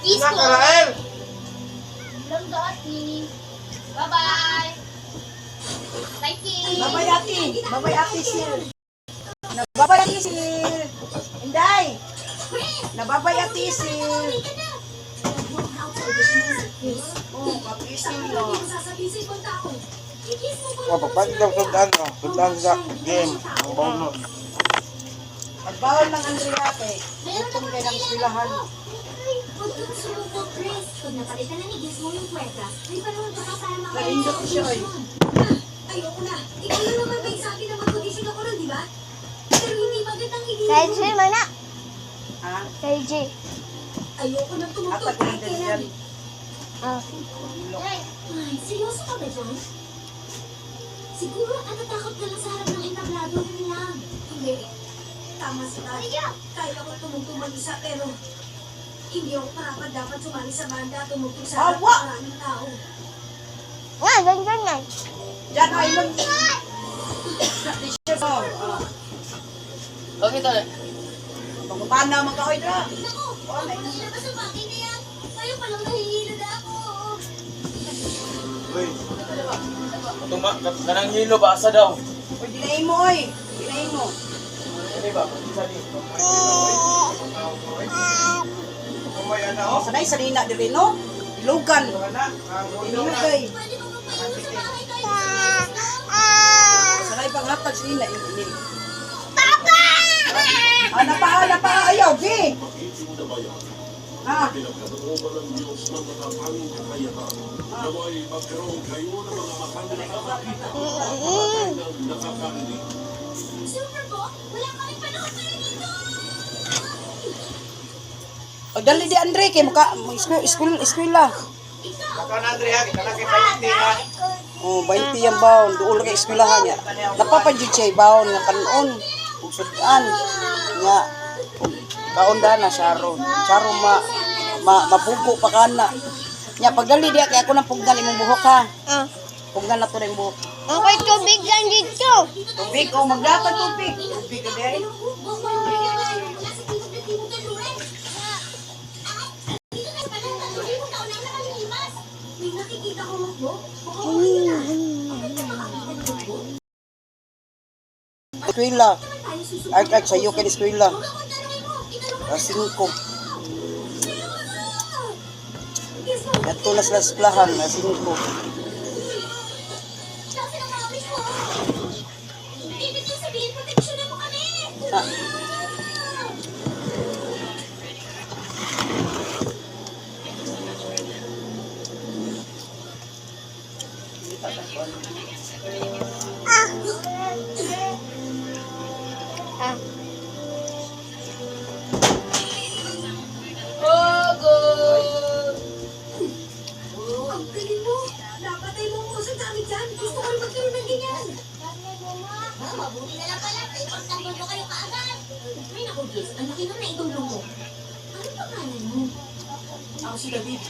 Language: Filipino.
Isko. Bye-bye. Thank you. Babay ate. Babay ate Sil. Nababay ate Sil. Inday. Nababay ate Sil. Oh, kapisil no. Pagpapag daw sundan sa game. Ang bonus. Pagbawal ng Andrea ate. Butong kayo ng silahan. Narindot siya eh. Ayoko na. Ikaw na naman may sabi na mag-audition ako nun, di ba? Pero hindi magandang hindi. Kay J, mana? Ha? Kay J. Ayoko na tumutog Atag kahit din yan. kailan. Ah. Ay, seryoso ka ba dyan? Siguro natatakot ka lang sa harap ng entablado lang. Hindi. Tama si Tati. Kaya ko tumutog mag-isa pero hindi ako parapat dapat sumali sa banda at tumutog sa harap ng Awa! maraming tao. Nga, ganyan yan. Diyan ay mag... T-shirt mo. Okay, tol. Pangutan na magkaoy dra. Naku! Ilabas ang bagay na yan! Kayo palang nahihilo na ako! Uy. Kanang hilo ba asa daw? Oy, dinain mo oy. Dinain mo. Ano ba? Isa ni. Kumay ana oh. Sanay salina diri no. Ilugan. Ana, ang Ilugay. Pwede mo magpayo sa bahay kayo Sanay panghatag salina ini. Papa! Ana pa ayaw, gi. Ha? Pinagkalooban ng Diyos ng matatanging kakayahan. Naway magkaroon kayo ng mga matang nakakakita at ng nakakarinig. Super po, wala kaming panahon kayo dito! Pagdali di Andre kay muka eskwela. Baka na Andrea, kita na kita ha. Oh, 20 yung baon, duol kay eskwelahan niya. Napapadjud siya baon nga kanon. Ug sudan nya baon dana Sharon. Sharon mapugo pa kana. Nya pagdali di kay ako nang pugdan imong buhok ha. Ah. Pugdan na to ning buhok. Okay, tubig lang dito. Tubig o maglatag tubig. Tubig ka di. May nakikita ko mo. Eskwela. Art sayo kay eskwela. Asing ko. Yato na sila eskwelahan, asing ko. Ah. Ah. Ang galing mo! Napatay mo ko sa dami dyan! Gusto ko rin magkaroon ng ganyan! Mabuti na lang pala! Ipagtanggol mo kayo kaagad! Ay naku, Jess! Ang laki na naitulong mo! Ano pangalan mo? Ako si David.